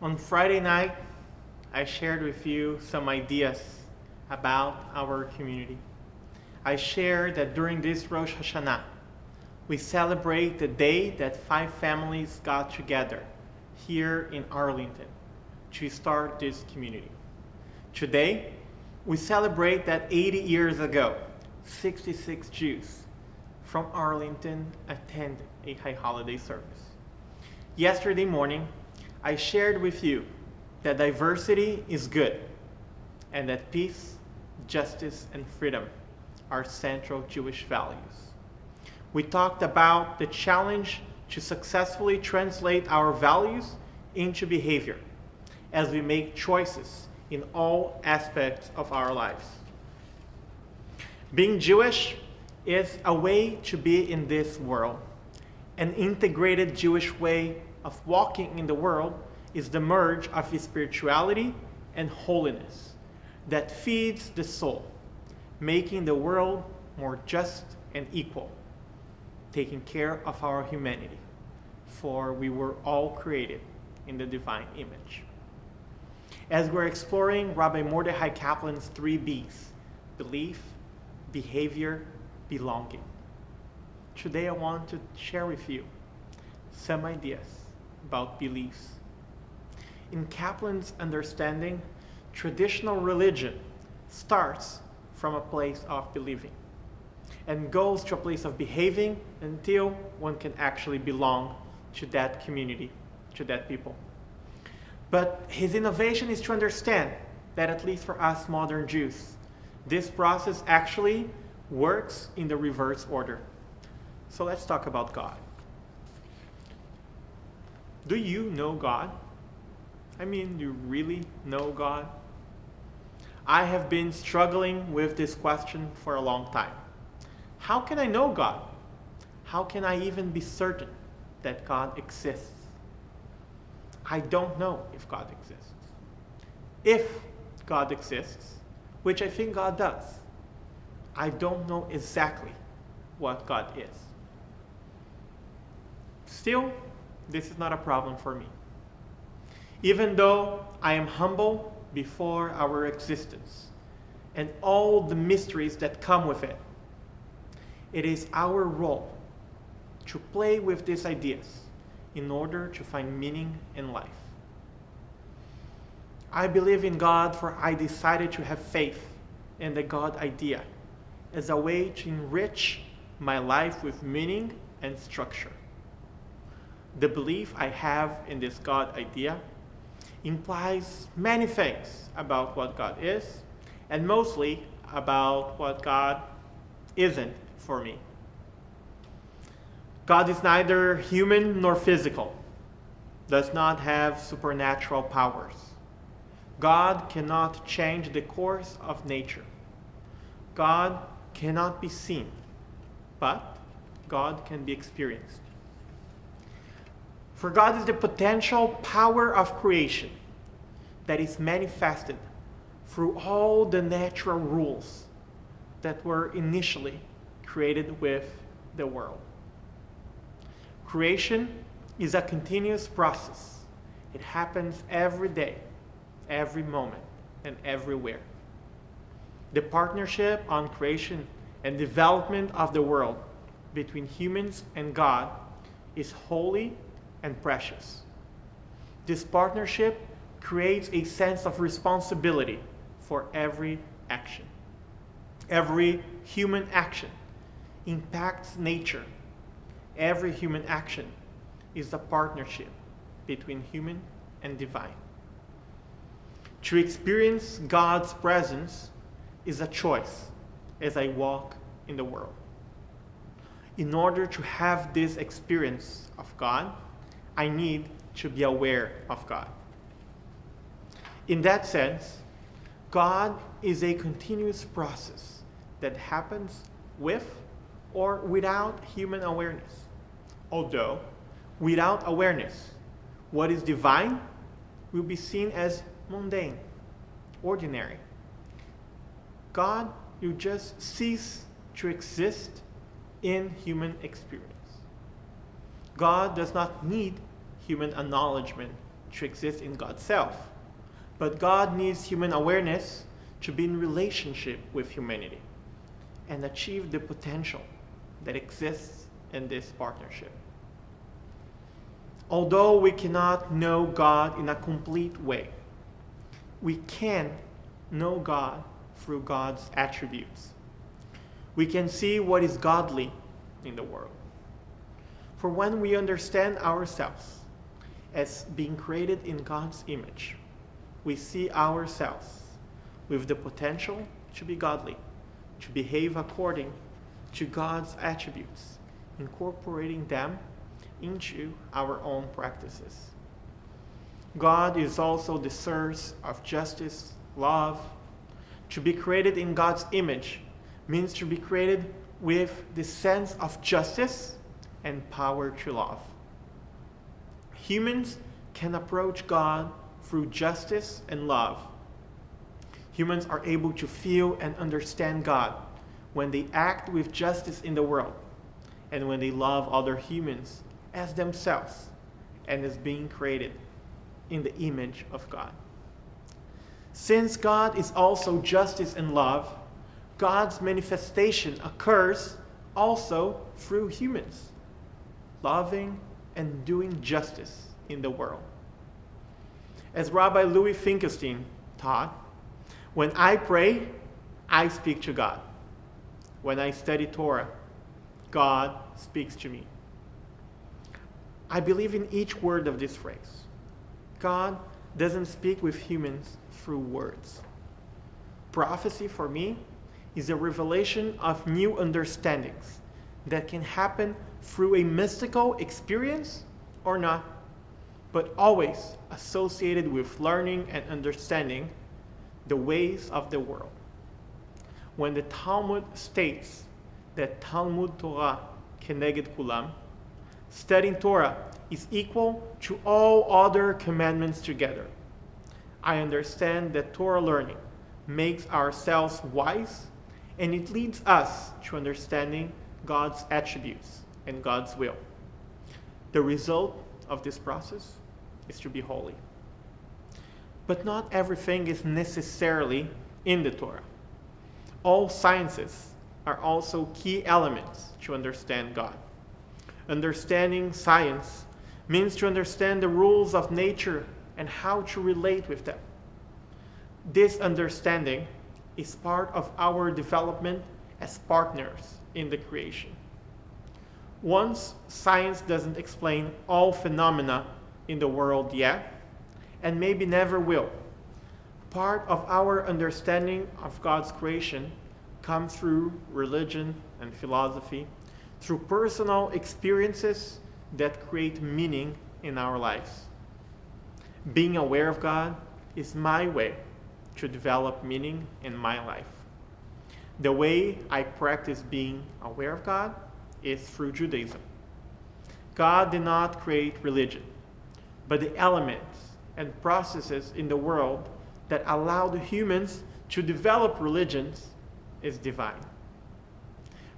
On Friday night, I shared with you some ideas about our community. I shared that during this Rosh Hashanah, we celebrate the day that 5 families got together here in Arlington to start this community. Today, we celebrate that 80 years ago, 66 Jews from Arlington attended a high holiday service. Yesterday morning, I shared with you that diversity is good and that peace, justice, and freedom are central Jewish values. We talked about the challenge to successfully translate our values into behavior as we make choices in all aspects of our lives. Being Jewish is a way to be in this world. An integrated Jewish way of walking in the world is the merge of spirituality and holiness that feeds the soul, making the world more just and equal, taking care of our humanity, for we were all created in the divine image. As we're exploring Rabbi Mordechai Kaplan's 3Bs, belief, behavior, belonging. Today I want to share with you some ideas about beliefs. In Kaplan's understanding, traditional religion starts from a place of believing and goes to a place of behaving until one can actually belong to that community, to that people. But his innovation is to understand that, at least for us modern Jews, this process actually works in the reverse order. So let's talk about God. Do you know God? I mean, you really know God? I have been struggling with this question for a long time. How can I know God? How can I even be certain that God exists? I don't know if God exists. If God exists, which I think God does, I don't know exactly what God is. Still, this is not a problem for me. Even though I am humble before our existence and all the mysteries that come with it, it is our role to play with these ideas in order to find meaning in life. I believe in God, for I decided to have faith in the God idea as a way to enrich my life with meaning and structure. The belief I have in this God idea implies many things about what God is, and mostly about what God isn't for me. God is neither human nor physical, does not have supernatural powers. God cannot change the course of nature. God cannot be seen, but God can be experienced. For God is the potential power of creation that is manifested through all the natural rules that were initially created with the world. Creation is a continuous process. It happens every day, every moment, and everywhere. The partnership on creation and development of the world between humans and God is holy and precious. This partnership creates a sense of responsibility for every action. Every human action impacts nature. Every human action is a partnership between human and divine. To experience God's presence is a choice as I walk in the world. In order to have this experience of God, I need to be aware of God. In that sense, God is a continuous process that happens with or without human awareness. Although, without awareness, what is divine will be seen as mundane, ordinary. God will just cease to exist in human experience. God does not need human acknowledgement to exist in God's self, but God needs human awareness to be in relationship with humanity and achieve the potential that exists in this partnership. Although we cannot know God in a complete way, we can know God through God's attributes. We can see what is godly in the world. For when we understand ourselves as being created in God's image, we see ourselves with the potential to be godly, to behave according to God's attributes, incorporating them into our own practices. God is also the source of justice, love. To be created in God's image means to be created with the sense of justice and power to love. Humans can approach God through justice and love. Humans are able to feel and understand God when they act with justice in the world and when they love other humans as themselves and as being created in the image of God. Since God is also justice and love, God's manifestation occurs also through humans, loving and doing justice in the world. As Rabbi Louis Finkelstein taught, when I pray, I speak to God. When I study Torah, God speaks to me. I believe in each word of this phrase. God doesn't speak with humans through words. Prophecy for me is a revelation of new understandings that can happen through a mystical experience or not, but always associated with learning and understanding the ways of the world. When the Talmud states that Talmud Torah keneged kulam, studying Torah is equal to all other commandments together, I understand that Torah learning makes ourselves wise and it leads us to understanding God's attributes and God's will. The result of this process is to be holy. But not everything is necessarily in the Torah. All sciences are also key elements to understand God. Understanding science means to understand the rules of nature and how to relate with them. This understanding is part of our development as partners in the creation. Once science doesn't explain all phenomena in the world yet, and maybe never will, part of our understanding of God's creation comes through religion and philosophy, through personal experiences that create meaning in our lives. Being aware of God is my way to develop meaning in my life. The way I practice being aware of God is through Judaism. God did not create religion, but the elements and processes in the world that allow the humans to develop religions is divine.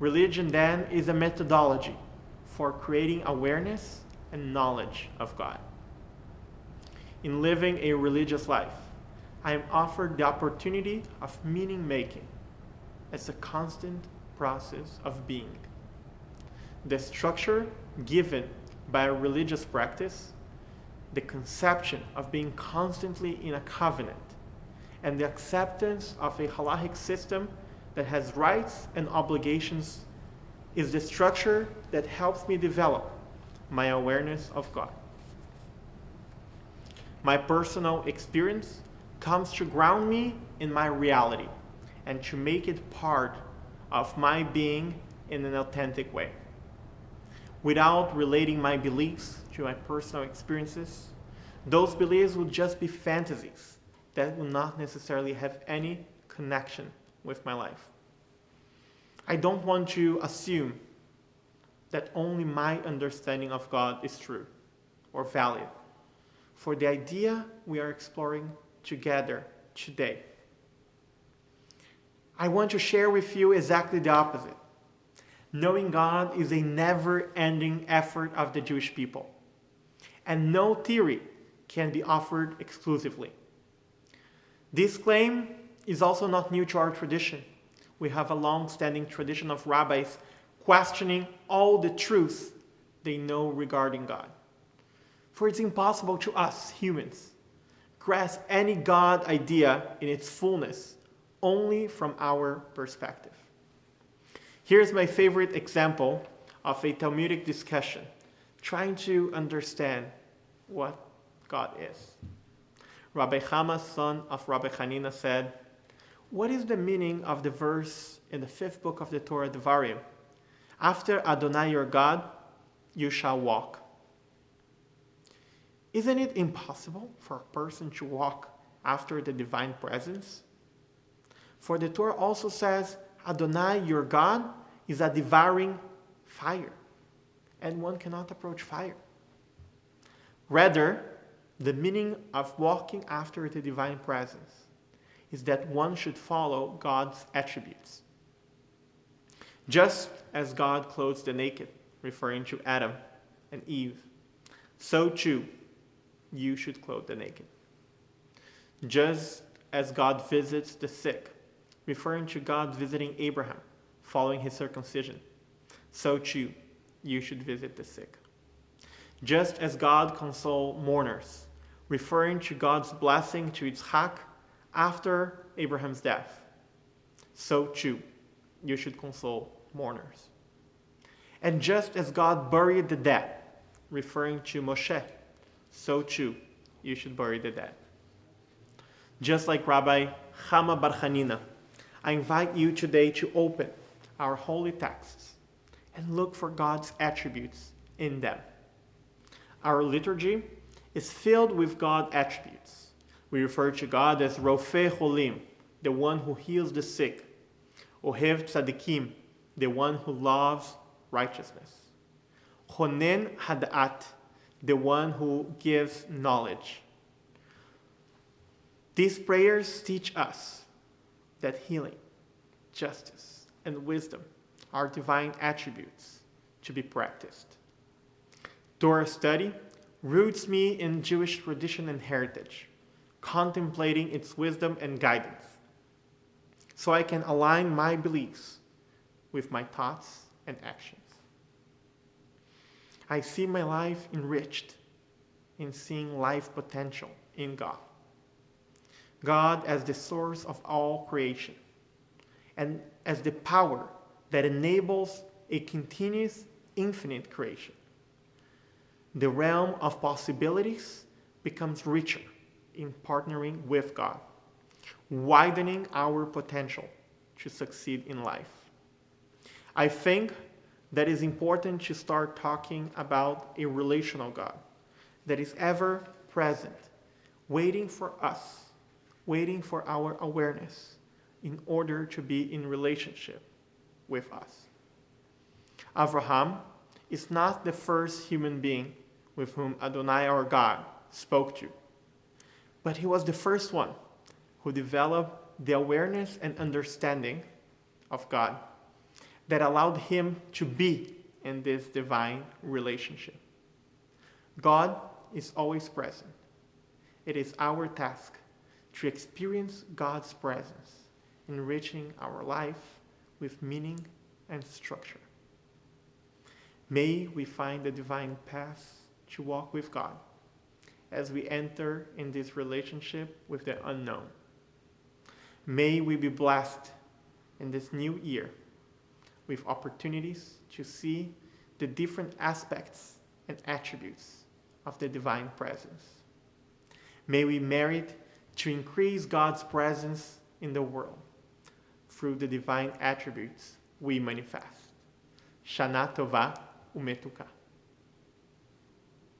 Religion then is a methodology for creating awareness and knowledge of God. In living a religious life, I am offered the opportunity of meaning making as a constant process of being. The structure given by a religious practice, the conception of being constantly in a covenant, and the acceptance of a halachic system that has rights and obligations is the structure that helps me develop my awareness of God. My personal experience comes to ground me in my reality and to make it part of my being in an authentic way. Without relating my beliefs to my personal experiences, those beliefs will just be fantasies that will not necessarily have any connection with my life. I don't want to assume that only my understanding of God is true or valid for the idea we are exploring together today. I want to share with you exactly the opposite. Knowing God is a never-ending effort of the Jewish people, and no theory can be offered exclusively. This claim is also not new to our tradition. We have a long-standing tradition of rabbis questioning all the truth they know regarding God. For it's impossible to us, humans, grasp any God idea in its fullness only from our perspective. Here's my favorite example of a Talmudic discussion, trying to understand what God is. Rabbi Chama, son of Rabbi Hanina, said, "What is the meaning of the verse in the 5th book of the Torah, Devarim? After Adonai your God, you shall walk." Isn't it impossible for a person to walk after the divine presence? For the Torah also says, Adonai your God is a devouring fire, and one cannot approach fire. Rather, the meaning of walking after the divine presence is that one should follow God's attributes. Just as God clothes the naked, referring to Adam and Eve, so too you should clothe the naked. Just as God visits the sick, referring to God visiting Abraham following his circumcision, so too you should visit the sick. Just as God consoles mourners, referring to God's blessing to Yitzhak after Abraham's death, so too you should console mourners. And just as God buried the dead, referring to Moshe, so too you should bury the dead. Just like Rabbi Chama Bar Hanina, I invite you today to open our holy texts and look for God's attributes in them. Our liturgy is filled with God's attributes. We refer to God as Rofei Cholim, the one who heals the sick, Ohev Tzadikim, the one who loves righteousness, Chonen Hada'at, the one who gives knowledge. These prayers teach us that healing, justice, and wisdom are divine attributes to be practiced. Torah study roots me in Jewish tradition and heritage, contemplating its wisdom and guidance, so I can align my beliefs with my thoughts and actions. I see my life enriched in seeing life potential in God. God as the source of all creation, and as the power that enables a continuous, infinite creation. The realm of possibilities becomes richer in partnering with God, widening our potential to succeed in life. I think that it's important to start talking about a relational God that is ever present, waiting for us, waiting for our awareness in order to be in relationship with us. Abraham is not the first human being with whom Adonai our God spoke to, but he was the first one who developed the awareness and understanding of God that allowed him to be in this divine relationship. God is always present. It is our task to experience God's presence, enriching our life with meaning and structure. May we find the divine path to walk with God as we enter in this relationship with the unknown. May we be blessed in this new year with opportunities to see the different aspects and attributes of the divine presence. May we merit to increase God's presence in the world through the divine attributes we manifest. Shana Tova Umetuka.